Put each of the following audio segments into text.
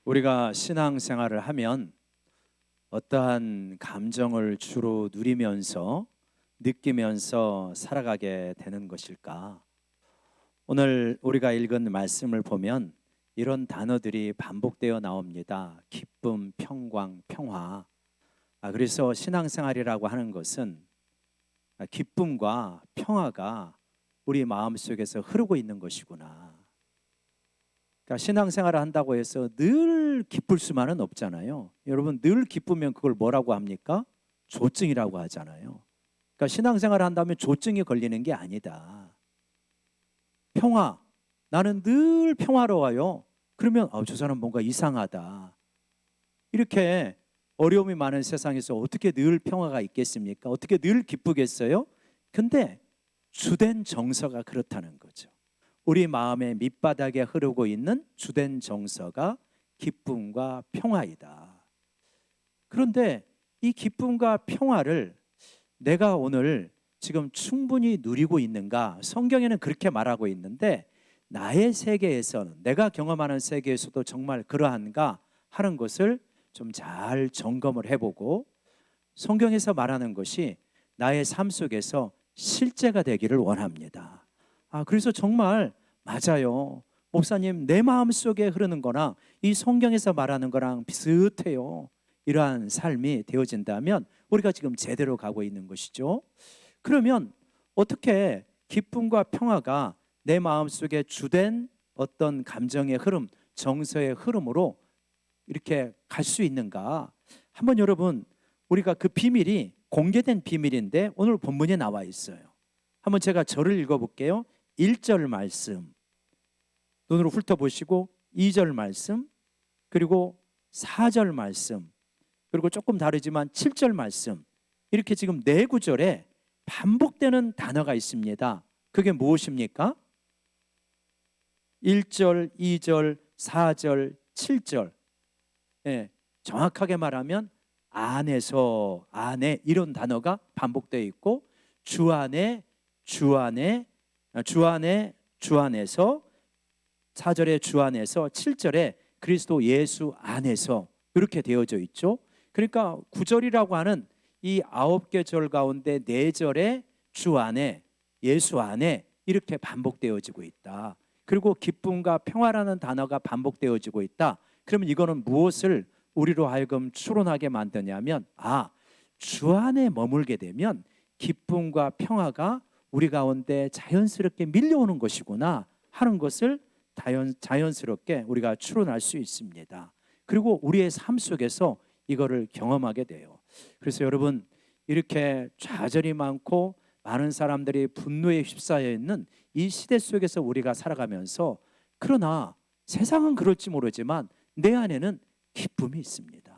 우리가 신앙생활을 하면 어떠한 감정을 주로 누리면서 느끼면서 살아가게 되는 것일까? 오늘 우리가 읽은 말씀을 보면 이런 단어들이 반복되어 나옵니다. 기쁨, 평강, 평화. 그래서 신앙생활이라고 하는 것은 기쁨과 평화가 우리 마음속에서 흐르고 있는 것이구나. 그러니까 신앙생활을 한다고 해서 늘 기쁠 수만은 없잖아요. 여러분, 늘 기쁘면 그걸 뭐라고 합니까? 조증이라고 하잖아요. 그러니까 신앙생활을 한다면 조증이 걸리는 게 아니다. 평화, 나는 늘 평화로워요. 그러면 저 사람 뭔가 이상하다. 이렇게 어려움이 많은 세상에서 어떻게 늘 평화가 있겠습니까? 어떻게 늘 기쁘겠어요? 근데 주된 정서가 그렇다는 거죠. 우리 마음의 밑바닥에 흐르고 있는 주된 정서가 기쁨과 평화이다. 그런데 이 기쁨과 평화를 내가 오늘 지금 충분히 누리고 있는가? 성경에는 그렇게 말하고 있는데 나의 세계에서는, 내가 경험하는 세계에서도 정말 그러한가 하는 것을 좀 잘 점검을 해보고 성경에서 말하는 것이 나의 삶 속에서 실제가 되기를 원합니다. 그래서 정말 맞아요. 목사님, 내 마음속에 흐르는 거랑 이 성경에서 말하는 거랑 비슷해요. 이러한 삶이 되어진다면 우리가 지금 제대로 가고 있는 것이죠. 그러면 어떻게 기쁨과 평화가 내 마음속에 주된 어떤 감정의 흐름, 정서의 흐름으로 이렇게 갈 수 있는가? 한번 여러분, 우리가 그 비밀이 공개된 비밀인데 오늘 본문에 나와 있어요. 한번 제가 절을 읽어볼게요. 1절 말씀 눈으로 훑어보시고 2절 말씀, 그리고 4절 말씀, 그리고 조금 다르지만 7절 말씀, 이렇게 지금 네 구절에 반복되는 단어가 있습니다. 그게 무엇입니까? 1절, 2절, 4절, 7절. 정확하게 말하면 안에서, 안에, 이런 단어가 반복되어 있고 주 안에, 주 안에, 주 안에, 주 안에서, 4절에 주 안에서, 7절에 그리스도 예수 안에서, 이렇게 되어져 있죠. 그러니까 9절이라고 하는 이 9개 절 가운데 4절에 주 안에, 예수 안에 이렇게 반복되어지고 있다. 그리고 기쁨과 평화라는 단어가 반복되어지고 있다. 그러면 이거는 무엇을 우리로 하여금 추론하게 만드냐면 주 안에 머물게 되면 기쁨과 평화가 우리 가운데 자연스럽게 밀려오는 것이구나 하는 것을 자연스럽게 우리가 추론할 수 있습니다. 그리고 우리의 삶 속에서 이거를 경험하게 돼요. 그래서 여러분, 이렇게 좌절이 많고 많은 사람들이 분노에 휩싸여 있는 이 시대 속에서 우리가 살아가면서, 그러나 세상은 그럴지 모르지만 내 안에는 기쁨이 있습니다.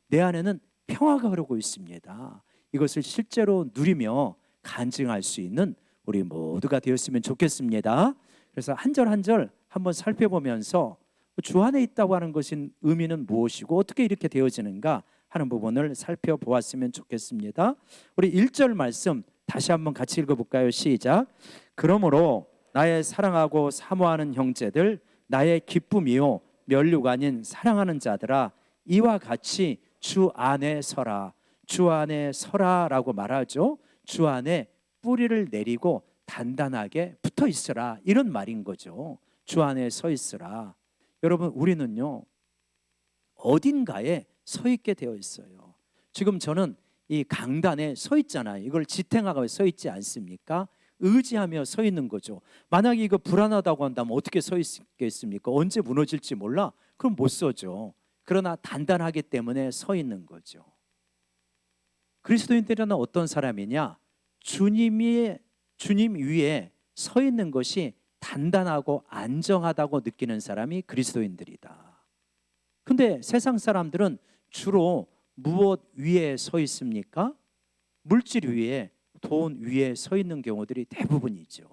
내 안에는 평화가 흐르고 있습니다. 이것을 실제로 누리며 간증할 수 있는 우리 모두가 되었으면 좋겠습니다. 그래서 한 절 한 절 한번 살펴보면서 주 안에 있다고 하는 것인 의미는 무엇이고 어떻게 이렇게 되어지는가 하는 부분을 살펴보았으면 좋겠습니다. 우리 1절 말씀 다시 한번 같이 읽어볼까요? 시작. 그러므로 나의 사랑하고 사모하는 형제들, 나의 기쁨이요 면류가 아닌 사랑하는 자들아, 이와 같이 주 안에 서라. 주 안에 서라라고 말하죠. 주 안에 뿌리를 내리고 단단하게 붙어 있으라, 이런 말인 거죠. 주 안에 서 있으라. 여러분, 우리는요 어딘가에 서 있게 되어 있어요. 지금 저는 이 강단에 서 있잖아요. 이걸 지탱하고 서 있지 않습니까? 의지하며 서 있는 거죠. 만약에 이거 불안하다고 한다면 어떻게 서 있겠습니까? 언제 무너질지 몰라? 그럼 못 서죠. 그러나 단단하기 때문에 서 있는 거죠. 그리스도인들은 어떤 사람이냐? 주님 위에 서 있는 것이 단단하고 안정하다고 느끼는 사람이 그리스도인들이다. 근데 세상 사람들은 주로 무엇 위에 서 있습니까? 물질 위에, 돈 위에 서 있는 경우들이 대부분이죠.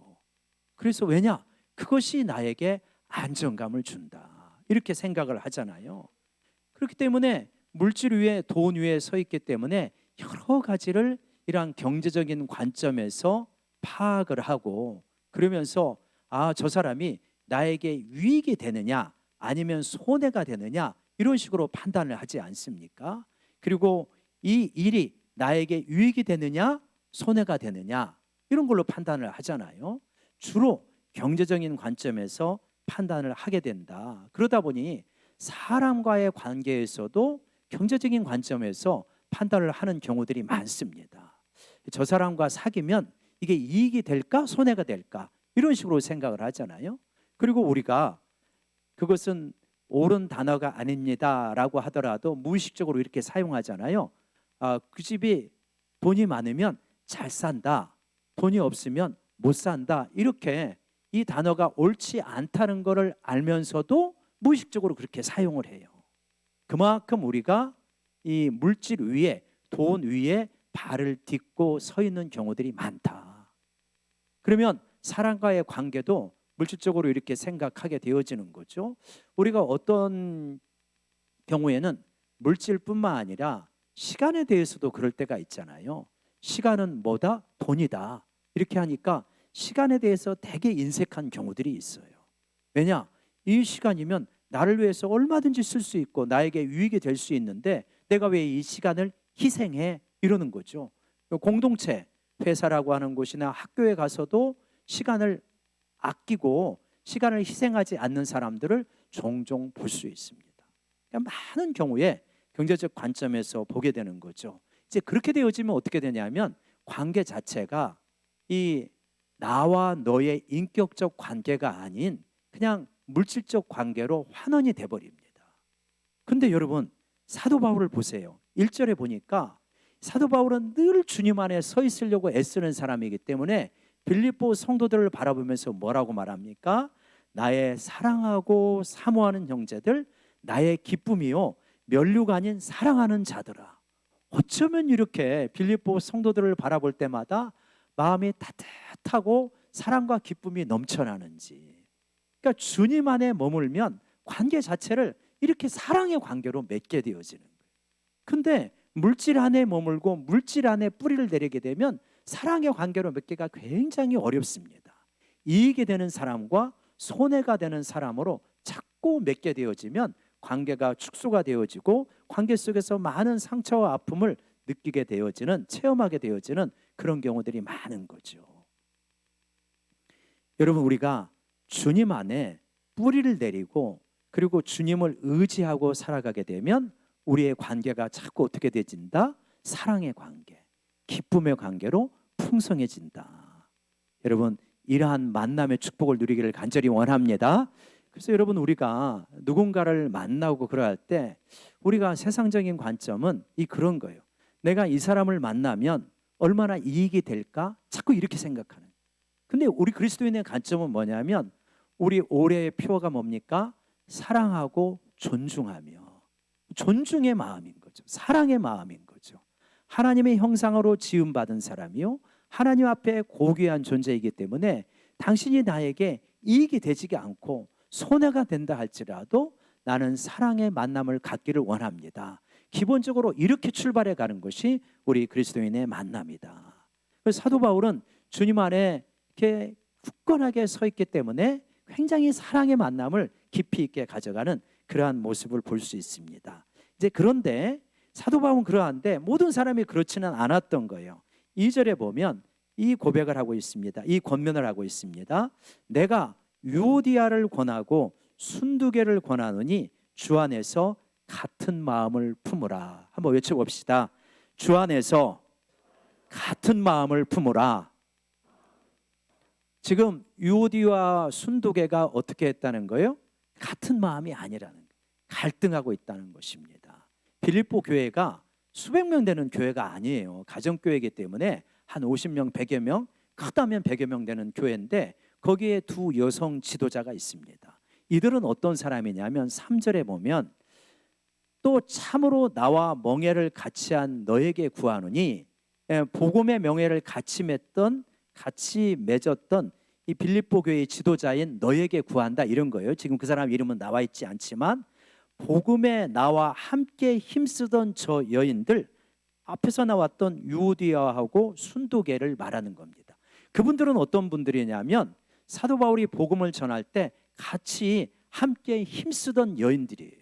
그래서 왜냐? 그것이 나에게 안정감을 준다, 이렇게 생각을 하잖아요. 그렇기 때문에 물질 위에, 돈 위에 서 있기 때문에 여러 가지를 이러한 경제적인 관점에서 파악을 하고, 그러면서 저 사람이 나에게 유익이 되느냐 아니면 손해가 되느냐, 이런 식으로 판단을 하지 않습니까? 그리고 이 일이 나에게 유익이 되느냐 손해가 되느냐 이런 걸로 판단을 하잖아요. 주로 경제적인 관점에서 판단을 하게 된다. 그러다 보니 사람과의 관계에서도 경제적인 관점에서 판단을 하는 경우들이 많습니다. 저 사람과 사귀면 이게 이익이 될까 손해가 될까 이런 식으로 생각을 하잖아요. 그리고 우리가 그것은 옳은 단어가 아닙니다라고 하더라도 무의식적으로 이렇게 사용하잖아요. 그 집이 돈이 많으면 잘 산다, 돈이 없으면 못 산다, 이렇게 이 단어가 옳지 않다는 것을 알면서도 무의식적으로 그렇게 사용을 해요. 그만큼 우리가 이 물질 위에, 돈 위에 발을 딛고 서 있는 경우들이 많다. 그러면 사람과의 관계도 물질적으로 이렇게 생각하게 되어지는 거죠. 우리가 어떤 경우에는 물질뿐만 아니라 시간에 대해서도 그럴 때가 있잖아요. 시간은 뭐다? 돈이다. 이렇게 하니까 시간에 대해서 되게 인색한 경우들이 있어요. 왜냐? 이 시간이면 나를 위해서 얼마든지 쓸 수 있고 나에게 유익이 될 수 있는데 내가 왜 이 시간을 희생해? 이러는 거죠. 공동체, 회사라고 하는 곳이나 학교에 가서도 시간을 아끼고 시간을 희생하지 않는 사람들을 종종 볼 수 있습니다. 그러니까 많은 경우에 경제적 관점에서 보게 되는 거죠. 이제 그렇게 되어지면 어떻게 되냐면 관계 자체가 이 나와 너의 인격적 관계가 아닌 그냥 물질적 관계로 환원이 돼버립니다. 근데 여러분 사도 바울을 보세요. 1절에 보니까 사도 바울은 늘 주님 안에 서 있으려고 애쓰는 사람이기 때문에 빌립보 성도들을 바라보면서 뭐라고 말합니까? 나의 사랑하고 사모하는 형제들, 나의 기쁨이요 면류가 아닌 사랑하는 자들아. 어쩌면 이렇게 빌립보 성도들을 바라볼 때마다 마음이 따뜻하고 사랑과 기쁨이 넘쳐나는지. 그러니까 주님 안에 머물면 관계 자체를 이렇게 사랑의 관계로 맺게 되어지는 거예요. 근데 물질 안에 머물고 물질 안에 뿌리를 내리게 되면 사랑의 관계로 맺기가 굉장히 어렵습니다. 이익이 되는 사람과 손해가 되는 사람으로 자꾸 맺게 되어지면 관계가 축소가 되어지고 관계 속에서 많은 상처와 아픔을 느끼게 되어지는, 체험하게 되어지는 그런 경우들이 많은 거죠. 여러분, 우리가 주님 안에 뿌리를 내리고 그리고 주님을 의지하고 살아가게 되면 우리의 관계가 자꾸 어떻게 되진다? 사랑의 관계, 기쁨의 관계로 풍성해진다. 여러분, 이러한 만남의 축복을 누리기를 간절히 원합니다. 그래서 여러분, 우리가 누군가를 만나고 그럴 때 우리가 세상적인 관점은 그런 거예요. 내가 이 사람을 만나면 얼마나 이익이 될까? 자꾸 이렇게 생각하는. 근데 우리 그리스도인의 관점은 뭐냐면 우리 올해의 표어가 뭡니까? 사랑하고 존중하며, 존중의 마음인 거죠. 사랑의 마음인 거죠. 하나님의 형상으로 지음받은 사람이요 하나님 앞에 고귀한 존재이기 때문에 당신이 나에게 이익이 되지 않고 손해가 된다 할지라도 나는 사랑의 만남을 갖기를 원합니다. 기본적으로 이렇게 출발해 가는 것이 우리 그리스도인의 만남이다. 그래서 사도 바울은 주님 안에 이렇게 굳건하게 서 있기 때문에 굉장히 사랑의 만남을 깊이 있게 가져가는 그러한 모습을 볼 수 있습니다. 이제 그런데 사도 바울은 그러한데 모든 사람이 그렇지는 않았던 거예요. 2절에 보면 이 고백을 하고 있습니다. 이 권면을 하고 있습니다. 내가 유오디아를 권하고 순두개를 권하노니 주 안에서 같은 마음을 품으라. 한번 외쳐봅시다. 주 안에서 같은 마음을 품으라. 지금 유오디와 순두개가 어떻게 했다는 거예요? 같은 마음이 아니라는 거예요. 갈등하고 있다는 것입니다. 빌립보 교회가 수백 명 되는 교회가 아니에요. 가정교회이기 때문에 한 50명, 100여 명, 크다면 100여 명 되는 교회인데 거기에 두 여성 지도자가 있습니다. 이들은 어떤 사람이냐면 3절에 보면 또 참으로 나와 멍에를 같이 한 너에게 구하노니, 복음의 명예를 같이 맺었던 이 빌립보 교회의 지도자인 너에게 구한다, 이런 거예요. 지금 그 사람 이름은 나와 있지 않지만 복음에 나와 함께 힘쓰던 저 여인들, 앞에서 나왔던 유오디아하고 순두개를 말하는 겁니다. 그분들은 어떤 분들이냐면 사도 바울이 복음을 전할 때 같이 함께 힘쓰던 여인들이에요.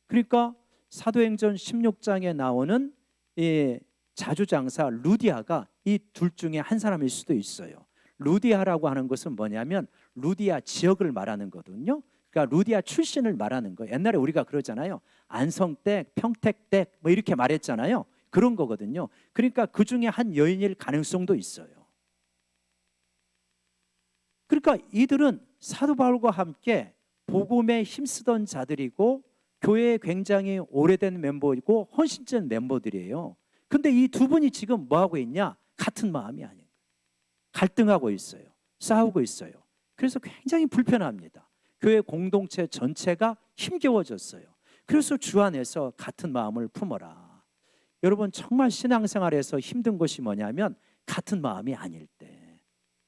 그러니까 사도행전 16장에 나오는 이 자주장사 루디아가 이 둘 중에 한 사람일 수도 있어요. 루디아라고 하는 것은 뭐냐면 루디아 지역을 말하는 거거든요. 그러니까 루디아 출신을 말하는 거예요. 옛날에 우리가 그러잖아요. 안성댁, 평택댁 뭐 이렇게 말했잖아요. 그런 거거든요. 그러니까 그 중에 한 여인일 가능성도 있어요. 그러니까 이들은 사도 바울과 함께 복음에 힘쓰던 자들이고 교회에 굉장히 오래된 멤버이고 헌신된 멤버들이에요. 근데 이 두 분이 지금 뭐 하고 있냐? 같은 마음이 아닌 거예요. 갈등하고 있어요. 싸우고 있어요. 그래서 굉장히 불편합니다. 교회 공동체 전체가 힘겨워졌어요. 그래서 주 안에서 같은 마음을 품어라. 여러분 정말 신앙생활에서 힘든 것이 뭐냐면 같은 마음이 아닐 때.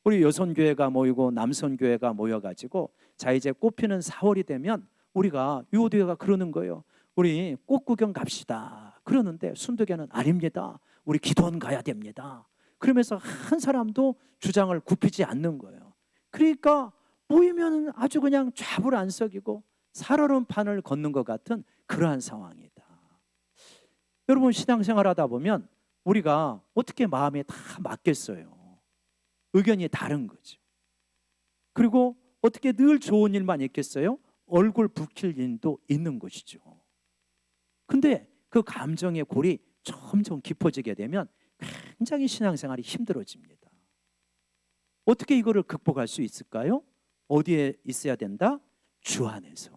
우리 여선교회가 모이고 남선교회가 모여가지고 자 이제 꽃피는 4월이 되면 우리가 유오교회가 그러는 거예요. 우리 꽃 구경 갑시다. 그러는데 순두교는 아닙니다. 우리 기도원 가야 됩니다. 그러면서 한 사람도 주장을 굽히지 않는 거예요. 그러니까 모이면 아주 그냥 좌불 안석이고 살얼음 판을 걷는 것 같은 그러한 상황이다. 여러분 신앙생활 하다 보면 우리가 어떻게 마음에 다 맞겠어요. 의견이 다른 거죠. 그리고 어떻게 늘 좋은 일만 있겠어요? 얼굴 붉힐 일도 있는 것이죠. 근데 그 감정의 골이 점점 깊어지게 되면 굉장히 신앙생활이 힘들어집니다. 어떻게 이거를 극복할 수 있을까요? 어디에 있어야 된다? 주 안에서.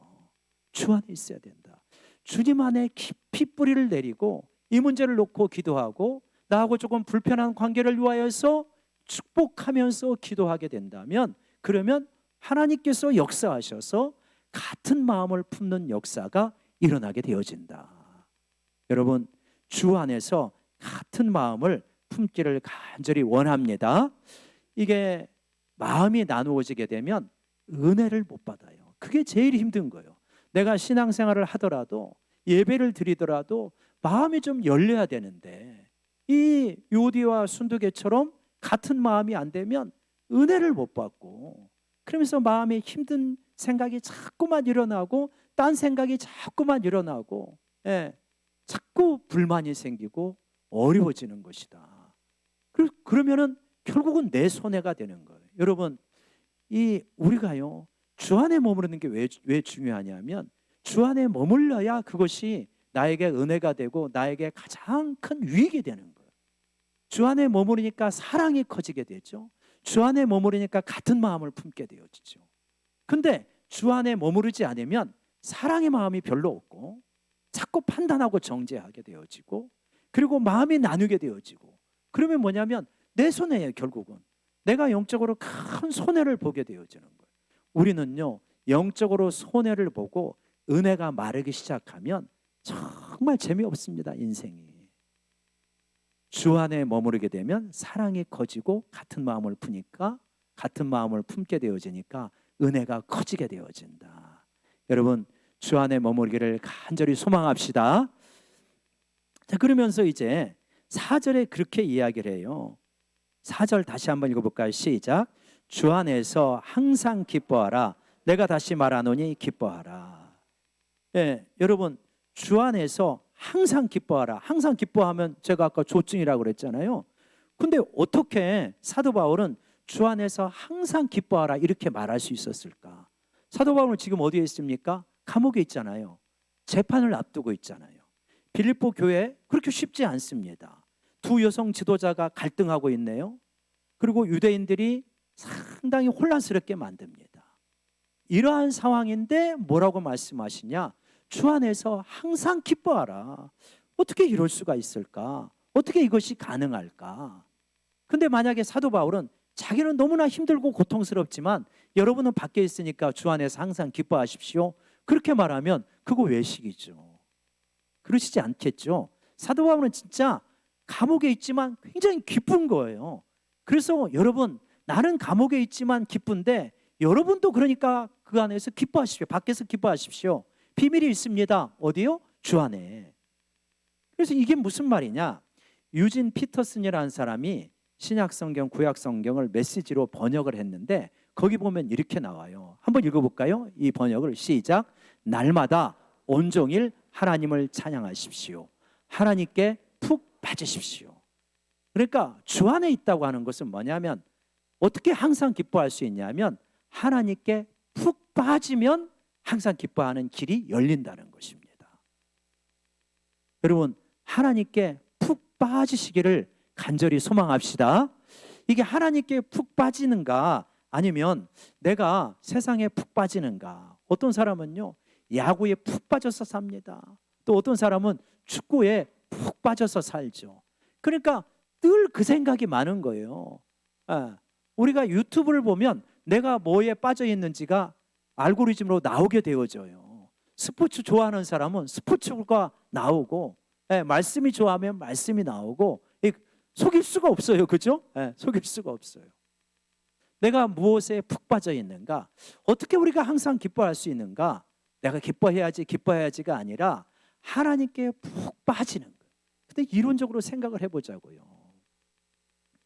주 안에 있어야 된다. 주님 안에 깊이 뿌리를 내리고 이 문제를 놓고 기도하고 나하고 조금 불편한 관계를 위하여서 축복하면서 기도하게 된다면 그러면 하나님께서 역사하셔서 같은 마음을 품는 역사가 일어나게 되어진다. 여러분 주 안에서 같은 마음을 품기를 간절히 원합니다. 이게 마음이 나누어지게 되면 은혜를 못 받아요. 그게 제일 힘든 거예요. 내가 신앙생활을 하더라도 예배를 드리더라도 마음이 좀 열려야 되는데 이 요디와 순두개처럼 같은 마음이 안 되면 은혜를 못 받고 그러면서 마음에 힘든 생각이 자꾸만 일어나고 딴 생각이 자꾸만 일어나고 자꾸 불만이 생기고 어려워지는 것이다. 그러면은 결국은 내 손해가 되는 거예요. 여러분 이 우리가요 주 안에 머무르는 게 왜 중요하냐면 주 안에 머물러야 그것이 나에게 은혜가 되고 나에게 가장 큰 유익이 되는 거예요. 주 안에 머무르니까 사랑이 커지게 되죠. 주 안에 머무르니까 같은 마음을 품게 되어지죠. 근데 주 안에 머무르지 않으면 사랑의 마음이 별로 없고 자꾸 판단하고 정죄하게 되어지고 그리고 마음이 나누게 되어지고 그러면 뭐냐면 내 손해예요. 결국은 내가 영적으로 큰 손해를 보게 되어지는 거예요. 우리는요 영적으로 손해를 보고 은혜가 마르기 시작하면 정말 재미없습니다. 인생이. 주 안에 머무르게 되면 사랑이 커지고 같은 마음을 푸니까 같은 마음을 품게 되어지니까 은혜가 커지게 되어진다. 여러분 주 안에 머무르기를 간절히 소망합시다. 자 그러면서 이제 4절에 그렇게 이야기를 해요. 4절 다시 한번 읽어볼까요? 시작. 주 안에서 항상 기뻐하라. 내가 다시 말하노니 기뻐하라. 여러분 주 안에서 항상 기뻐하라. 항상 기뻐하면 제가 아까 조증이라고 그랬잖아요. 근데 어떻게 사도 바울은 주 안에서 항상 기뻐하라 이렇게 말할 수 있었을까? 사도 바울은 지금 어디에 있습니까? 감옥에 있잖아요. 재판을 앞두고 있잖아요. 빌립보 교회 그렇게 쉽지 않습니다. 두 여성 지도자가 갈등하고 있네요. 그리고 유대인들이 상당히 혼란스럽게 만듭니다. 이러한 상황인데 뭐라고 말씀하시냐? 주 안에서 항상 기뻐하라. 어떻게 이럴 수가 있을까? 어떻게 이것이 가능할까? 근데 만약에 사도 바울은 자기는 너무나 힘들고 고통스럽지만 여러분은 밖에 있으니까 주 안에서 항상 기뻐하십시오. 그렇게 말하면 그거 외식이죠. 그러시지 않겠죠. 사도 바울은 진짜 감옥에 있지만 굉장히 기쁜 거예요. 그래서 여러분 나는 감옥에 있지만 기쁜데 여러분도 그러니까 그 안에서 기뻐하십시오. 밖에서 기뻐하십시오. 비밀이 있습니다. 어디요? 주 안에. 그래서 이게 무슨 말이냐? 유진 피터슨이라는 사람이 신약성경, 구약성경을 메시지로 번역을 했는데 거기 보면 이렇게 나와요. 한번 읽어볼까요? 이 번역을 시작. 날마다 온종일 하나님을 찬양하십시오. 하나님께 푹 빠지십시오. 그러니까 주 안에 있다고 하는 것은 뭐냐면 어떻게 항상 기뻐할 수 있냐면 하나님께 푹 빠지면 항상 기뻐하는 길이 열린다는 것입니다. 여러분, 하나님께 푹 빠지시기를 간절히 소망합시다. 이게 하나님께 푹 빠지는가 아니면 내가 세상에 푹 빠지는가. 어떤 사람은요 야구에 푹 빠져서 삽니다. 또 어떤 사람은 축구에 푹 빠져서 살죠. 그러니까 늘 그 생각이 많은 거예요. 우리가 유튜브를 보면 내가 뭐에 빠져 있는지가 알고리즘으로 나오게 되어져요. 스포츠 좋아하는 사람은 스포츠가 나오고, 말씀이 좋아하면 말씀이 나오고, 속일 수가 없어요. 그죠? 속일 수가 없어요. 내가 무엇에 푹 빠져 있는가? 어떻게 우리가 항상 기뻐할 수 있는가? 내가 기뻐해야지가 아니라 하나님께 푹 빠지는 거예요. 근데 이론적으로 생각을 해보자고요.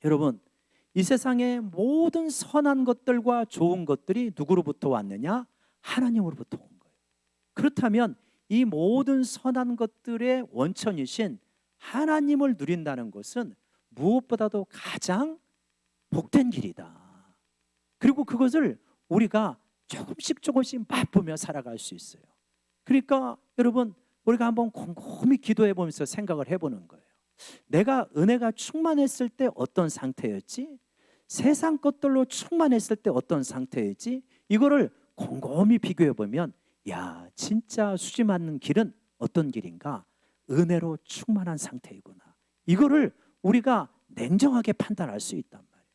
여러분, 이 세상의 모든 선한 것들과 좋은 것들이 누구로부터 왔느냐? 하나님으로부터 온 거예요. 그렇다면 이 모든 선한 것들의 원천이신 하나님을 누린다는 것은 무엇보다도 가장 복된 길이다. 그리고 그것을 우리가 조금씩 맛보며 살아갈 수 있어요. 그러니까 여러분, 우리가 한번 곰곰이 기도해 보면서 생각을 해보는 거예요. 내가 은혜가 충만했을 때 어떤 상태였지? 세상 것들로 충만했을 때 어떤 상태였지? 이거를 곰곰이 비교해 보면 야, 진짜 수지 맞는 길은 어떤 길인가? 은혜로 충만한 상태이구나. 이거를 우리가 냉정하게 판단할 수 있단 말이에요.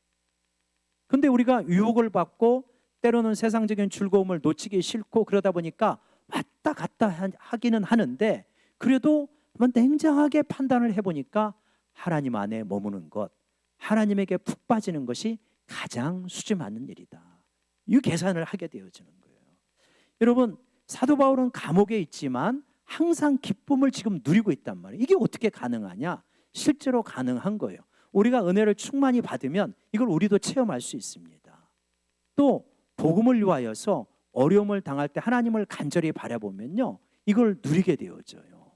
근데 우리가 유혹을 받고 때로는 세상적인 즐거움을 놓치기 싫고 그러다 보니까 왔다 갔다 하기는 하는데 그래도 한번 냉정하게 판단을 해보니까 하나님 안에 머무는 것, 하나님에게 푹 빠지는 것이 가장 수지 맞는 일이다. 이 계산을 하게 되어지는 거예요. 여러분, 사도 바울은 감옥에 있지만 항상 기쁨을 지금 누리고 있단 말이에요. 이게 어떻게 가능하냐? 실제로 가능한 거예요. 우리가 은혜를 충만히 받으면 이걸 우리도 체험할 수 있습니다. 또 복음을 위하여서 어려움을 당할 때 하나님을 간절히 바라보면요, 이걸 누리게 되어져요.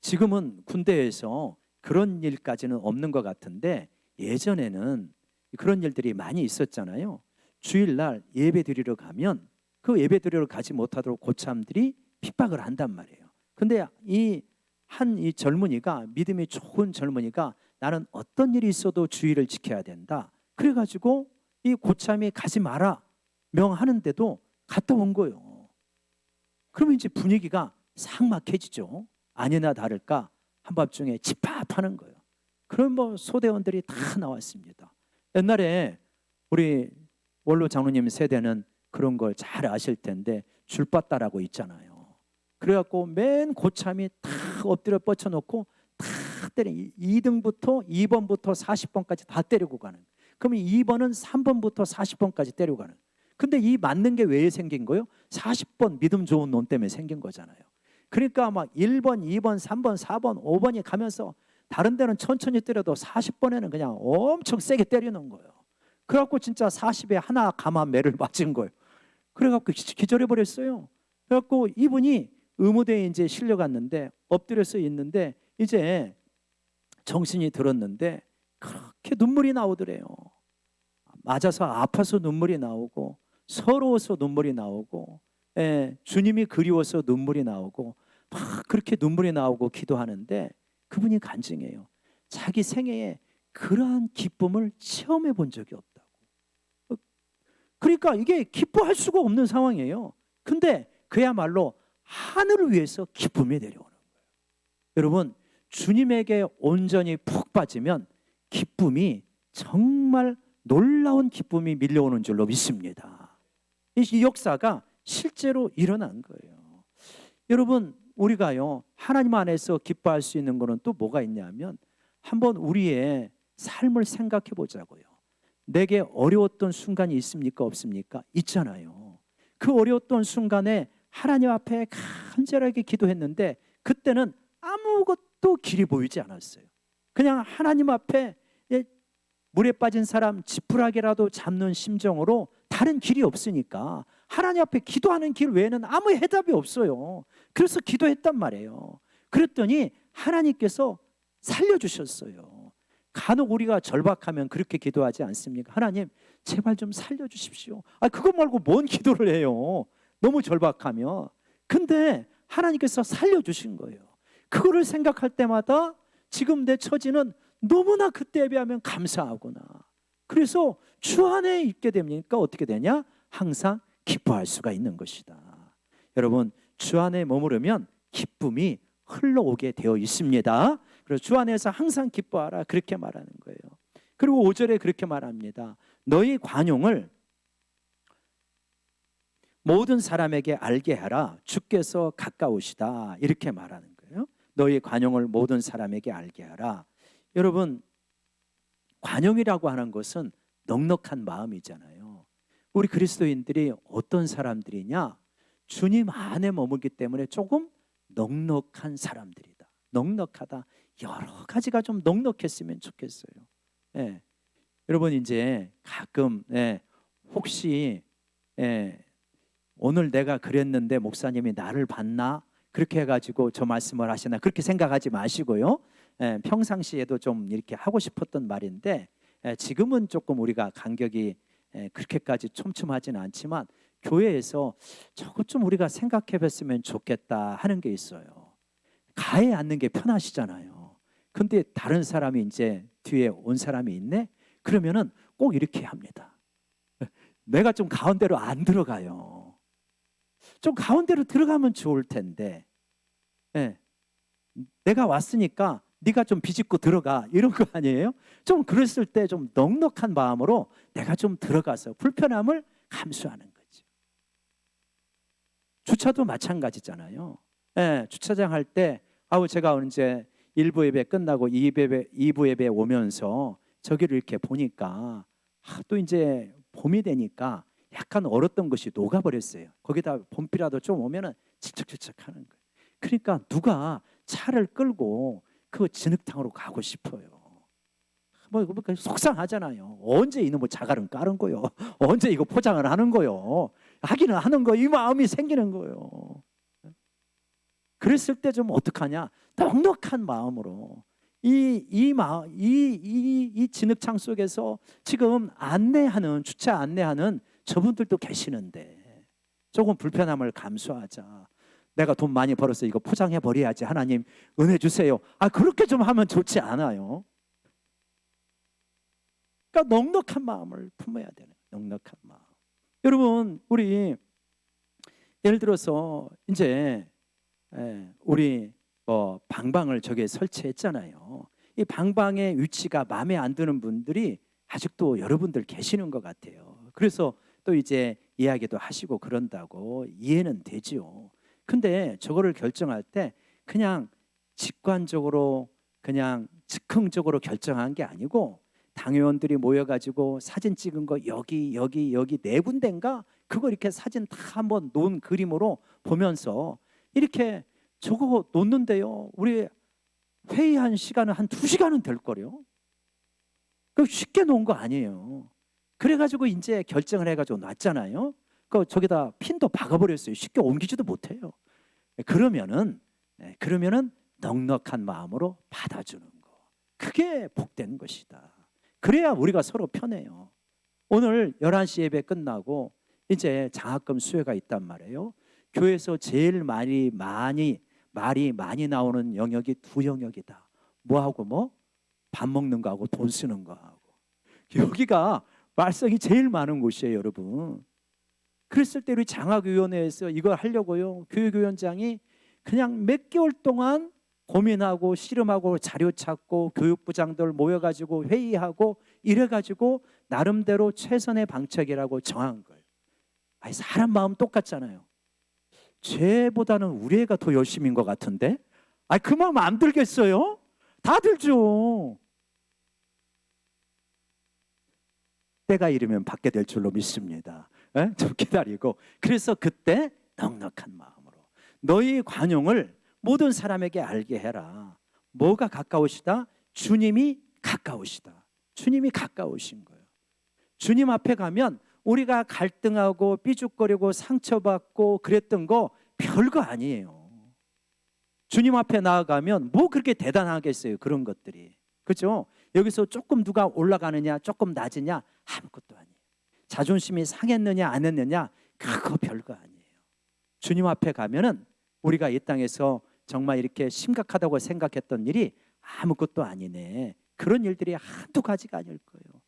지금은 군대에서 그런 일까지는 없는 것 같은데 예전에는 그런 일들이 많이 있었잖아요. 주일날 예배 드리러 가면 그 예배 드리러 가지 못하도록 고참들이 핍박을 한단 말이에요. 근데 이 젊은이가, 믿음이 좋은 젊은이가 나는 어떤 일이 있어도 주의를 지켜야 된다. 그래가지고 이 고참이 가지 마라 명하는데도 갔다 온 거예요. 그러면 이제 분위기가 삭막해지죠. 아니나 다를까 한밤중에 집합하는 거예요. 그럼 뭐 소대원들이 다 나왔습니다. 옛날에 우리 원로 장로님 세대는 그런 걸 잘 아실 텐데 줄바따라고 있잖아요. 그래갖고 맨 고참이 다 엎드려 뻗쳐놓고 다 때려 2등부터 2번부터 40번까지 다 때리고 가는. 그러면 2번은 3번부터 40번까지 때리고 가는. 근데 이 맞는 게 왜 생긴 거예요? 40번 믿음 좋은 놈 때문에 생긴 거잖아요. 그러니까 막 1번, 2번, 3번, 4번, 5번이 가면서 다른 데는 천천히 때려도 40번에는 그냥 엄청 세게 때리는 거예요. 그래갖고 진짜 40에 하나 가만 매를 맞은 거예요. 그래갖고 기절해 버렸어요. 그래갖고 이분이 의무대에 이제 실려갔는데 엎드려서 있는데 이제 정신이 들었는데 그렇게 눈물이 나오더래요. 맞아서 아파서 눈물이 나오고 서러워서 눈물이 나오고 주님이 그리워서 눈물이 나오고 막 그렇게 눈물이 나오고 기도하는데 그분이 간증해요. 자기 생애에 그러한 기쁨을 체험해 본 적이 없다고. 그러니까 이게 기뻐할 수가 없는 상황이에요. 근데 그야말로 하늘을 위해서 기쁨이 내려오는 거예요. 여러분, 주님에게 온전히 푹 빠지면 기쁨이 정말 놀라운 기쁨이 밀려오는 줄로 믿습니다. 이 역사가 실제로 일어난 거예요. 여러분, 우리가요 하나님 안에서 기뻐할 수 있는 거는 또 뭐가 있냐면 한번 우리의 삶을 생각해 보자고요. 내게 어려웠던 순간이 있습니까? 없습니까? 있잖아요. 그 어려웠던 순간에 하나님 앞에 간절하게 기도했는데 그때는 아무것도 길이 보이지 않았어요. 그냥 하나님 앞에 물에 빠진 사람 지푸라기라도 잡는 심정으로 다른 길이 없으니까 하나님 앞에 기도하는 길 외에는 아무 해답이 없어요. 그래서 기도했단 말이에요. 그랬더니 하나님께서 살려주셨어요. 간혹 우리가 절박하면 그렇게 기도하지 않습니까? 하나님 제발 좀 살려주십시오. 그것 말고 뭔 기도를 해요, 너무 절박하면. 근데 하나님께서 살려주신 거예요. 그거를 생각할 때마다 지금 내 처지는 너무나 그때에 비하면 감사하구나. 그래서 주 안에 있게 되니까 어떻게 되냐? 항상 기뻐할 수가 있는 것이다. 여러분, 주 안에 머무르면 기쁨이 흘러오게 되어 있습니다. 그래서 주 안에서 항상 기뻐하라, 그렇게 말하는 거예요. 그리고 5절에 그렇게 말합니다. 너희 관용을 모든 사람에게 알게 하라, 주께서 가까우시다, 이렇게 말하는 거예요. 너희 관용을 모든 사람에게 알게 하라. 여러분, 관용이라고 하는 것은 넉넉한 마음이잖아요. 우리 그리스도인들이 어떤 사람들이냐? 주님 안에 머물기 때문에 조금 넉넉한 사람들이다. 넉넉하다. 여러 가지가 좀 넉넉했으면 좋겠어요. 예. 여러분, 이제 가끔 혹시 오늘 내가 그랬는데 목사님이 나를 봤나? 그렇게 해가지고 저 말씀을 하시나? 그렇게 생각하지 마시고요. 평상시에도 좀 이렇게 하고 싶었던 말인데 지금은 조금 우리가 간격이 그렇게까지 촘촘하지는 않지만 교회에서 저것 좀 우리가 생각해 봤으면 좋겠다 하는 게 있어요. 가에 앉는 게 편하시잖아요. 근데 다른 사람이 이제 뒤에 온 사람이 있네? 그러면은 꼭 이렇게 합니다. 내가 좀 가운데로 안 들어가요. 좀 가운데로 들어가면 좋을 텐데, 내가 왔으니까 네가 좀 비집고 들어가, 이런 거 아니에요? 좀 그랬을 때 좀 넉넉한 마음으로 내가 좀 들어가서 불편함을 감수하는 거죠. 주차도 마찬가지잖아요. 주차장 할 때 제가 언제 1부 예배 끝나고 2부 예배 오면서 저기를 이렇게 보니까 또 이제 봄이 되니까 약간 얼었던 것이 녹아버렸어요. 거기다 봄비라도 좀 오면은 질척질척하는 거예요. 그러니까 누가 차를 끌고 그 진흙탕으로 가고 싶어요. 뭐 속상하잖아요. 언제 이놈의 자갈은 까는 거요? 언제 이거 포장을 하는 거요? 하기는 하는 거, 이 마음이 생기는 거요. 그랬을 때 좀 어떡하냐? 넉넉한 마음으로 이 진흙창 속에서 지금 주차 안내하는 저분들도 계시는데 조금 불편함을 감수하자. 내가 돈 많이 벌어서 이거 포장해 버려야지, 하나님 은혜 주세요. 그렇게 좀 하면 좋지 않아요? 그러니까 넉넉한 마음을 품어야 되는, 넉넉한 마음. 여러분, 우리 예를 들어서 이제 우리 방방을 저기에 설치했잖아요. 이 방방의 위치가 마음에 안 드는 분들이 아직도 여러분들 계시는 것 같아요. 그래서 또 이제 이야기도 하시고 그런다고 이해는 되지요. 근데 저거를 결정할 때 그냥 직관적으로 그냥 즉흥적으로 결정한 게 아니고 당회원들이 모여가지고 사진 찍은 거 여기 네 군데인가 그거 이렇게 사진 다 한번 놓은 그림으로 보면서 이렇게 저거 놓는데요, 우리 회의한 시간은 한 2시간은 될 거요. 그 쉽게 놓은 거 아니에요. 그래가지고 이제 결정을 해가지고 놨잖아요. 저기다 핀도 박아버렸어요. 쉽게 옮기지도 못해요. 그러면은 넉넉한 마음으로 받아주는 거, 그게 복된 것이다. 그래야 우리가 서로 편해요. 오늘 11시 예배 끝나고 이제 장학금 수혜가 있단 말이에요. 교회에서 제일 말이 많이 나오는 영역이 2영역이다. 뭐하고 밥 먹는 거하고 돈 쓰는 거하고. 여기가 말썽이 제일 많은 곳이에요, 여러분. 그랬을 때 우리 장학위원회에서 이걸 하려고요, 교육위원장이 그냥 몇 개월 동안 고민하고 씨름하고 자료 찾고 교육부장들 모여가지고 회의하고 이래가지고 나름대로 최선의 방책이라고 정한 거예요. 사람 마음 똑같잖아요. 쟤보다는 우리 애가 더 열심인 것 같은데? 그 마음 안 들겠어요? 다 들죠. 때가 이르면 받게 될 줄로 믿습니다. 좀 기다리고, 그래서 그때 넉넉한 마음으로 너희 관용을 모든 사람에게 알게 해라. 뭐가 가까우시다? 주님이 가까우시다. 주님이 가까우신 거예요. 주님 앞에 가면 우리가 갈등하고 삐죽거리고 상처받고 그랬던 거 별거 아니에요. 주님 앞에 나아가면 뭐 그렇게 대단하겠어요, 그런 것들이. 그렇죠? 여기서 조금 누가 올라가느냐 조금 낮으냐 아무것도 아니에요. 자존심이 상했느냐 안 했느냐 그거 별거 아니에요. 주님 앞에 가면은 우리가 이 땅에서 정말 이렇게 심각하다고 생각했던 일이 아무것도 아니네, 그런 일들이 한두 가지가 아닐 거예요.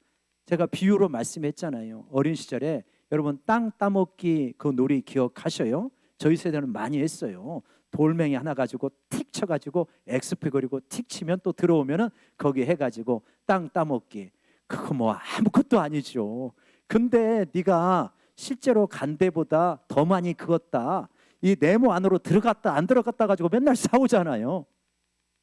제가 비유로 말씀했잖아요. 어린 시절에 여러분 땅 따먹기 그 놀이 기억하셔요? 저희 세대는 많이 했어요. 돌멩이 하나 가지고 틱 쳐가지고 엑스피 그리고 틱 치면 또 들어오면은 거기 해가지고 땅 따먹기. 그거 뭐 아무것도 아니죠. 근데 네가 실제로 간 데보다 더 많이 그었다, 이 네모 안으로 들어갔다 안 들어갔다 가지고 맨날 싸우잖아요.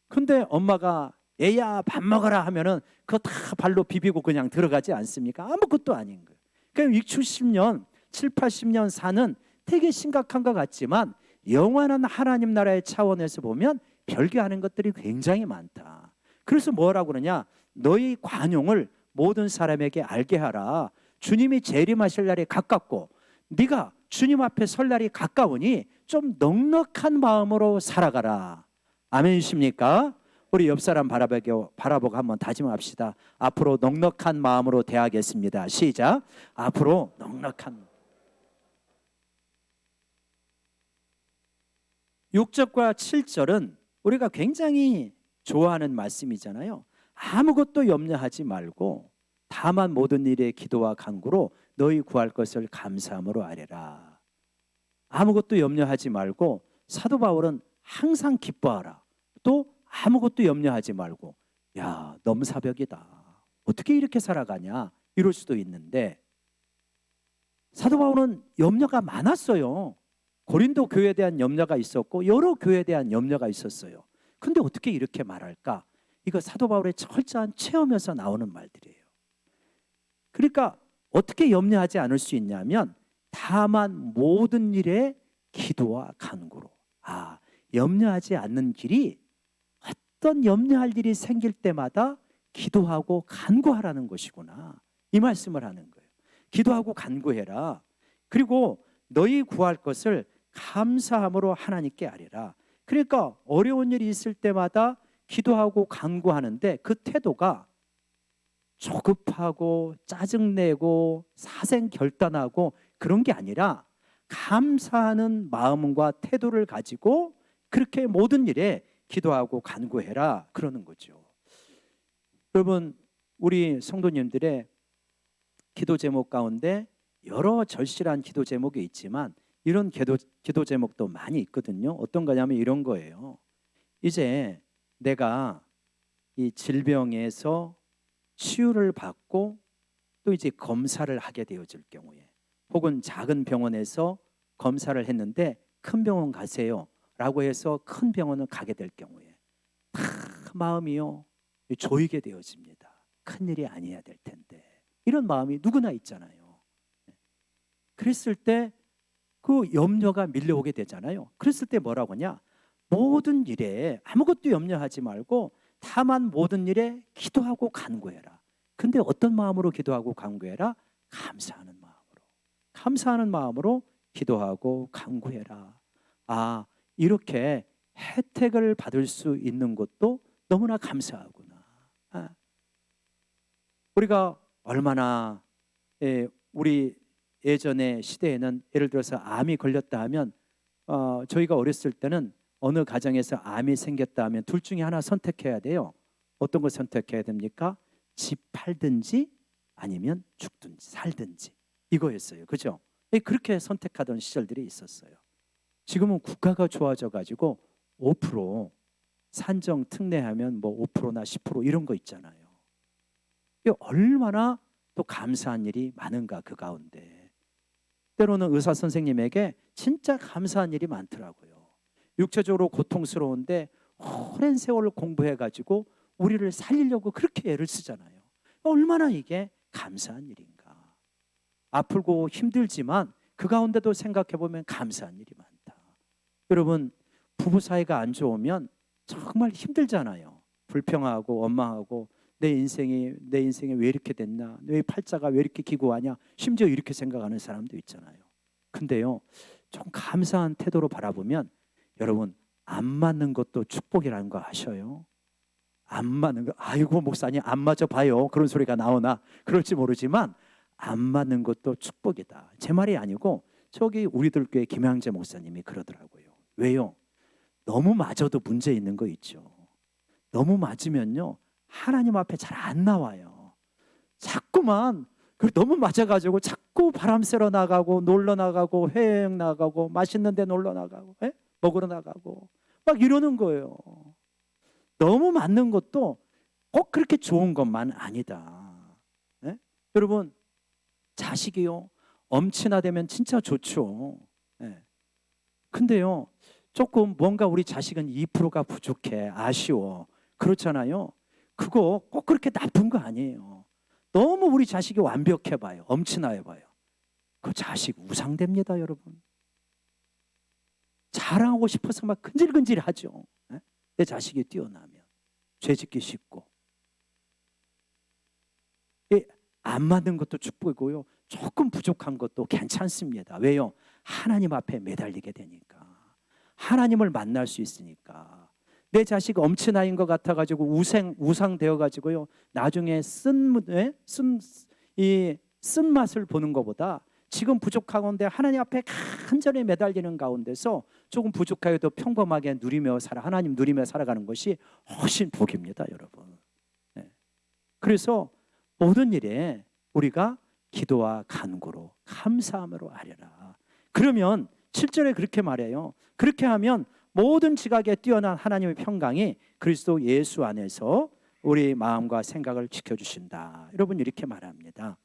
근데 엄마가 애야 밥 먹어라 하면은 그거 다 발로 비비고 그냥 들어가지 않습니까? 아무것도 아닌 거예요. 그러니까 6, 70년, 7, 80년 사는 되게 심각한 것 같지만 영원한 하나님 나라의 차원에서 보면 별개하는 것들이 굉장히 많다. 그래서 뭐라고 그러냐? 너희 관용을 모든 사람에게 알게 하라. 주님이 재림하실 날이 가깝고 네가 주님 앞에 설 날이 가까우니 좀 넉넉한 마음으로 살아가라. 아멘이십니까? 우리 옆 사람 바라보고 한번 다짐합시다. 앞으로 넉넉한 마음으로 대하겠습니다. 시작. 앞으로 넉넉한. 6절과 7절은 우리가 굉장히 좋아하는 말씀이잖아요. 아무것도 염려하지 말고 다만 모든 일에 기도와 간구로 너희 구할 것을 감사함으로 아뢰라. 아무것도 염려하지 말고 사도 바울은 항상 기뻐하라. 또 아무것도 염려하지 말고, 야 넘사벽이다, 어떻게 이렇게 살아가냐 이럴 수도 있는데 사도 바울은 염려가 많았어요. 고린도 교회에 대한 염려가 있었고 여러 교회에 대한 염려가 있었어요. 근데 어떻게 이렇게 말할까? 이거 사도 바울의 철저한 체험에서 나오는 말들이에요. 그러니까 어떻게 염려하지 않을 수 있냐면 다만 모든 일에 기도와 간구로. 염려하지 않는 길이 어떤 염려할 일이 생길 때마다 기도하고 간구하라는 것이구나, 이 말씀을 하는 거예요. 기도하고 간구해라. 그리고 너희 구할 것을 감사함으로 하나님께 아뢰라. 그러니까 어려운 일이 있을 때마다 기도하고 간구하는데 그 태도가 조급하고 짜증내고 사생결단하고 그런 게 아니라 감사하는 마음과 태도를 가지고 그렇게 모든 일에 기도하고 간구해라 그러는 거죠. 여러분, 우리 성도님들의 기도 제목 가운데 여러 절실한 기도 제목이 있지만 이런 기도 제목도 많이 있거든요. 어떤 거냐면 이런 거예요. 이제 내가 이 질병에서 치유를 받고 또 이제 검사를 하게 되어질 경우에, 혹은 작은 병원에서 검사를 했는데 큰 병원 가세요 라고 해서 큰 병원을 가게 될 경우에 다 마음이요 조이게 되어집니다. 큰일이 아니어야 될 텐데, 이런 마음이 누구나 있잖아요. 그랬을 때 그 염려가 밀려오게 되잖아요. 그랬을 때 뭐라고 하냐? 모든 일에 아무것도 염려하지 말고 다만 모든 일에 기도하고 간구해라. 근데 어떤 마음으로 기도하고 간구해라? 감사하는 마음으로. 감사하는 마음으로 기도하고 간구해라. 이렇게 혜택을 받을 수 있는 것도 너무나 감사하구나. 우리가 얼마나 우리 예전의 시대에는 예를 들어서 암이 걸렸다 하면 저희가 어렸을 때는 어느 가정에서 암이 생겼다 하면 둘 중에 하나 선택해야 돼요. 어떤 걸 선택해야 됩니까? 집 팔든지 아니면 죽든지 살든지 이거였어요. 그죠? 그렇게 선택하던 시절들이 있었어요. 지금은 국가가 좋아져 가지고 5% 산정 특례하면 뭐 5%나 10% 이런 거 있잖아요. 이게 얼마나 또 감사한 일이 많은가 그 가운데. 때로는 의사 선생님에게 진짜 감사한 일이 많더라고요. 육체적으로 고통스러운데 오랜 세월을 공부해 가지고 우리를 살리려고 그렇게 애를 쓰잖아요. 얼마나 이게 감사한 일인가. 아프고 힘들지만 그 가운데도 생각해 보면 감사한 일이 많다. 여러분, 부부 사이가 안 좋으면 정말 힘들잖아요. 불평하고 원망하고 내 인생에 왜 이렇게 됐나? 왜 팔자가 왜 이렇게 기구하냐? 심지어 이렇게 생각하는 사람도 있잖아요. 근데요, 좀 감사한 태도로 바라보면 여러분, 안 맞는 것도 축복이라는 거 아셔요? 안 맞는 거, 아이고 목사님 안 맞아 봐요, 그런 소리가 나오나 그럴지 모르지만 안 맞는 것도 축복이다. 제 말이 아니고 저기 우리들 교회 김양재 목사님이 그러더라고요. 왜요? 너무 맞아도 문제 있는 거 있죠. 너무 맞으면요 하나님 앞에 잘 안 나와요. 자꾸만 너무 맞아가지고 자꾸 바람 쐬러 나가고 놀러 나가고 해외여행 나가고 맛있는 데 놀러 나가고 먹으러 나가고 막 이러는 거예요. 너무 맞는 것도 꼭 그렇게 좋은 것만 아니다. 여러분, 자식이요 엄친아되면 진짜 좋죠. 근데요 조금 뭔가 우리 자식은 2%가 부족해, 아쉬워, 그렇잖아요. 그거 꼭 그렇게 나쁜 거 아니에요. 너무 우리 자식이 완벽해봐요, 엄친아해봐요, 그 자식 우상됩니다. 여러분, 자랑하고 싶어서 막 근질근질하죠. 내 자식이 뛰어나면 죄짓기 쉽고. 안 맞는 것도 축복이고요, 조금 부족한 것도 괜찮습니다. 왜요? 하나님 앞에 매달리게 되니까, 하나님을 만날 수 있으니까. 내 자식 엄친아인 것 같아가지고 우상 되어가지고요 나중에 쓴 맛을 보는 것보다 지금 부족하건대 하나님 앞에 간절히 매달리는 가운데서 조금 부족하여도 평범하게 하나님 누리며 살아가는 것이 훨씬 복입니다, 여러분. 그래서 모든 일에 우리가 기도와 간구로 감사함으로 하려라. 그러면 7절에 그렇게 말해요. 그렇게 하면 모든 지각에 뛰어난 하나님의 평강이 그리스도 예수 안에서 우리 마음과 생각을 지켜주신다. 여러분, 이렇게 말합니다.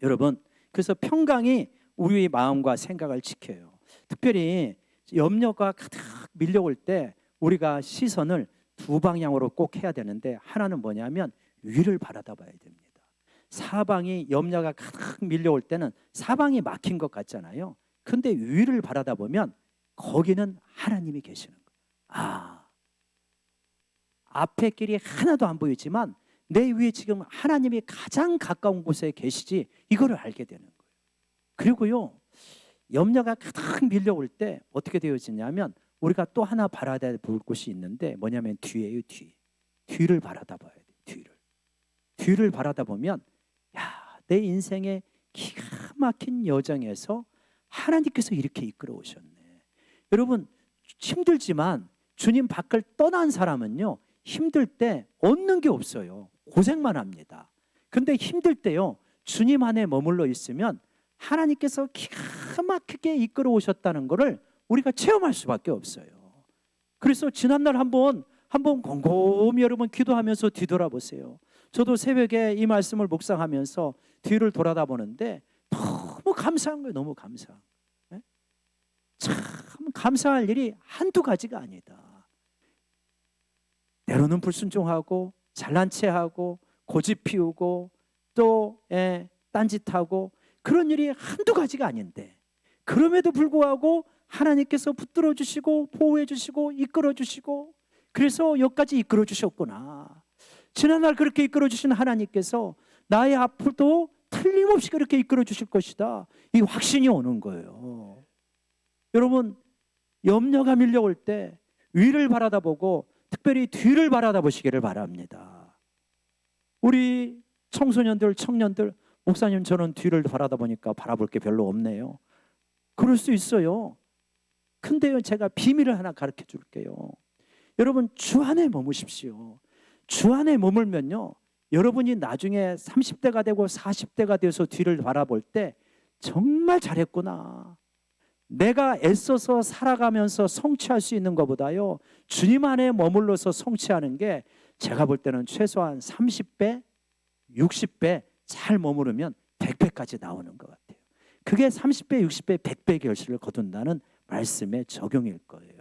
여러분, 그래서 평강이 우리 마음과 생각을 지켜요. 특별히 염려가 가득 밀려올 때 우리가 시선을 두 방향으로 꼭 해야 되는데, 하나는 뭐냐면 위를 바라다 봐야 됩니다. 사방이 염려가 가득 밀려올 때는 사방이 막힌 것 같잖아요. 근데 위를 바라다 보면 거기는 하나님이 계시는 거예요. 앞에 길이 하나도 안 보이지만 내 위에 지금 하나님이 가장 가까운 곳에 계시지, 이거를 알게 되는 거예요. 그리고요, 염려가 가득 밀려올 때 어떻게 되어지냐면 우리가 또 하나 바라다 볼 곳이 있는데 뭐냐면 뒤에요. 뒤를 바라다 봐야 돼요. 뒤를 바라다 보면 내 인생의 기가 막힌 여정에서 하나님께서 이렇게 이끌어 오셨네. 여러분, 힘들지만 주님 밖을 떠난 사람은요 힘들 때 얻는 게 없어요. 고생만 합니다. 근데 힘들 때요 주님 안에 머물러 있으면 하나님께서 기가 막히게 이끌어 오셨다는 것을 우리가 체험할 수밖에 없어요. 그래서 지난날 한번 곰곰이 여러분 기도하면서 뒤돌아보세요. 저도 새벽에 이 말씀을 묵상하면서 뒤를 돌아다 보는데 너무 감사한 거예요. 너무 감사. 참 감사할 일이 한두 가지가 아니다. 때로는 불순종하고 잘난 체하고 고집 피우고 또 딴짓하고 그런 일이 한두 가지가 아닌데, 그럼에도 불구하고 하나님께서 붙들어 주시고 보호해 주시고 이끌어 주시고, 그래서 여기까지 이끌어 주셨구나. 지난날 그렇게 이끌어 주신 하나님께서 나의 앞으로도 틀림없이 그렇게 이끌어 주실 것이다, 이 확신이 오는 거예요. 여러분, 염려가 밀려올 때 위를 바라다보고 특별히 뒤를 바라다보시기를 바랍니다. 우리 청소년들, 청년들, 목사님 저는 뒤를 바라다보니까 바라볼 게 별로 없네요. 그럴 수 있어요. 근데요, 제가 비밀을 하나 가르쳐 줄게요. 여러분, 주 안에 머무십시오. 주 안에 머물면요, 여러분이 나중에 30대가 되고 40대가 돼서 뒤를 바라볼 때 정말 잘했구나, 내가 애써서 살아가면서 성취할 수 있는 것보다요 주님 안에 머물러서 성취하는 게 제가 볼 때는 최소한 30배, 60배 잘 머무르면 100배까지 나오는 것 같아요. 그게 30배, 60배, 100배 결실을 거둔다는 말씀의 적용일 거예요.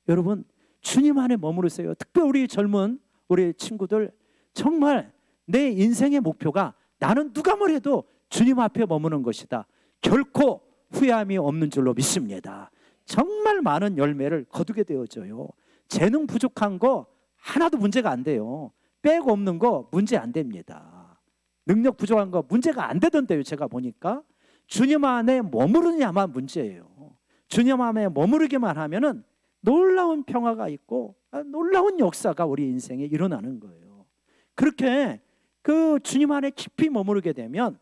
여러분, 주님 안에 머무르세요. 특별히 우리 젊은 우리 친구들, 정말 내 인생의 목표가 나는 누가 뭐래도 주님 앞에 머무는 것이다. 결코 후회함이 없는 줄로 믿습니다. 정말 많은 열매를 거두게 되어져요. 재능 부족한 거 하나도 문제가 안 돼요. 빼고 없는 거 문제 안 됩니다. 능력 부족한 거 문제가 안 되던데요. 제가 보니까 주님 안에 머무르냐만 문제예요. 주님 안에 머무르기만 하면은 놀라운 평화가 있고 놀라운 역사가 우리 인생에 일어나는 거예요. 그렇게 그 주님 안에 깊이 머무르게 되면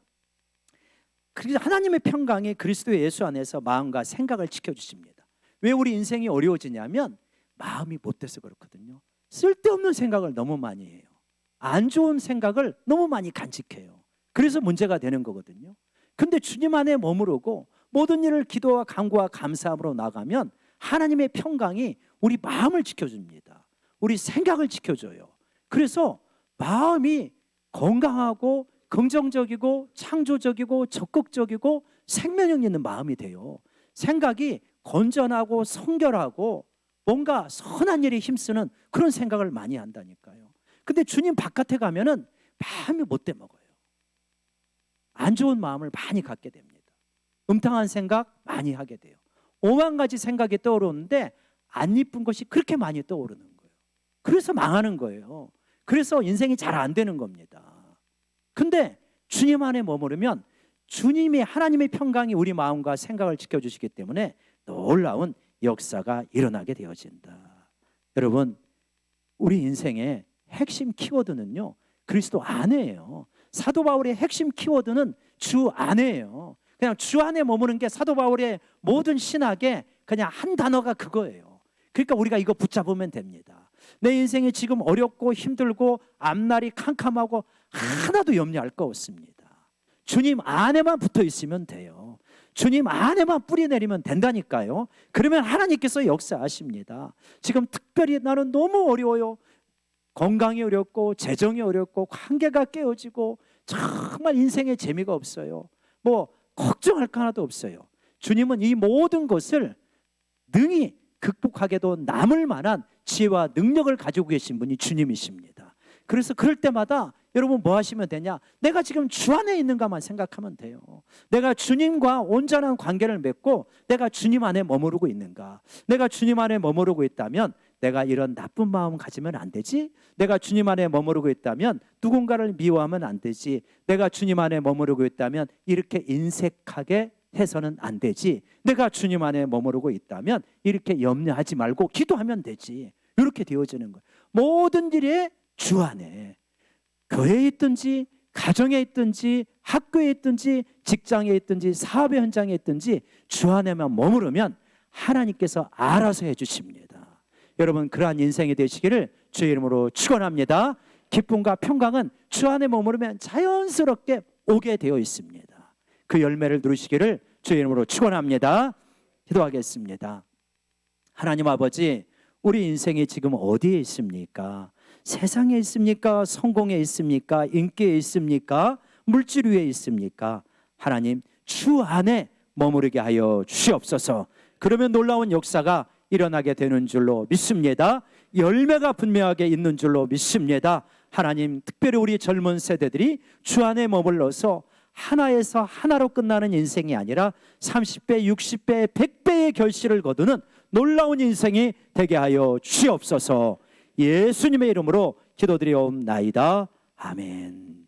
하나님의 평강이 그리스도 예수 안에서 마음과 생각을 지켜주십니다. 왜 우리 인생이 어려워지냐면 마음이 못돼서 그렇거든요. 쓸데없는 생각을 너무 많이 해요. 안 좋은 생각을 너무 많이 간직해요. 그래서 문제가 되는 거거든요. 근데 주님 안에 머무르고 모든 일을 기도와 간구와 감사함으로 나가면 하나님의 평강이 우리 마음을 지켜줍니다. 우리 생각을 지켜줘요. 그래서 마음이 건강하고 긍정적이고 창조적이고 적극적이고 생명력 있는 마음이 돼요. 생각이 건전하고 성결하고 뭔가 선한 일에 힘쓰는 그런 생각을 많이 한다니까요. 근데 주님 바깥에 가면은 마음이 못돼 먹어요. 안 좋은 마음을 많이 갖게 됩니다. 음탕한 생각 많이 하게 돼요. 오만 가지 생각이 떠오르는데 안 이쁜 것이 그렇게 많이 떠오르는 거예요. 그래서 망하는 거예요. 그래서 인생이 잘 안 되는 겁니다. 근데 주님 안에 머무르면 주님이 하나님의 평강이 우리 마음과 생각을 지켜주시기 때문에 놀라운 역사가 일어나게 되어진다. 여러분, 우리 인생의 핵심 키워드는요, 그리스도 안에예요. 사도 바울의 핵심 키워드는 주 안에예요. 그냥 주 안에 머무는 게 사도 바울의 모든 신학의 그냥 한 단어가 그거예요. 그러니까 우리가 이거 붙잡으면 됩니다. 내 인생이 지금 어렵고 힘들고 앞날이 캄캄하고 하나도 염려할 거 없습니다. 주님 안에만 붙어 있으면 돼요. 주님 안에만 뿌리 내리면 된다니까요. 그러면 하나님께서 역사하십니다. 지금 특별히 나는 너무 어려워요. 건강이 어렵고 재정이 어렵고 관계가 깨어지고 정말 인생에 재미가 없어요. 뭐 걱정할 거 하나도 없어요. 주님은 이 모든 것을 능히 극복하게도 남을 만한 지혜와 능력을 가지고 계신 분이 주님이십니다. 그래서 그럴 때마다 여러분 뭐 하시면 되냐? 내가 지금 주 안에 있는가만 생각하면 돼요. 내가 주님과 온전한 관계를 맺고 내가 주님 안에 머무르고 있는가? 내가 주님 안에 머무르고 있다면 내가 이런 나쁜 마음 가지면 안 되지? 내가 주님 안에 머무르고 있다면 누군가를 미워하면 안 되지? 내가 주님 안에 머무르고 있다면 이렇게 인색하게 해서는 안 되지? 내가 주님 안에 머무르고 있다면 이렇게 염려하지 말고 기도하면 되지? 이렇게 되어지는 거예요. 모든 일에 주 안에, 교회에 있든지 가정에 있든지 학교에 있든지 직장에 있든지 사업의 현장에 있든지 주 안에만 머무르면 하나님께서 알아서 해주십니다. 여러분, 그러한 인생이 되시기를 주의 이름으로 축원합니다. 기쁨과 평강은 주 안에 머무르면 자연스럽게 오게 되어 있습니다. 그 열매를 누리시기를 주의 이름으로 축원합니다. 기도하겠습니다. 하나님 아버지, 우리 인생이 지금 어디에 있습니까? 세상에 있습니까? 성공에 있습니까? 인기에 있습니까? 물질 위에 있습니까? 하나님, 주 안에 머무르게 하여 주시옵소서. 그러면 놀라운 역사가 일어나게 되는 줄로 믿습니다. 열매가 분명하게 있는 줄로 믿습니다. 하나님, 특별히 우리 젊은 세대들이 주 안에 머물러서 하나에서 하나로 끝나는 인생이 아니라 30배, 60배, 100배의 결실을 거두는 놀라운 인생이 되게 하여 주시옵소서. 예수님의 이름으로 기도드리옵나이다. 아멘.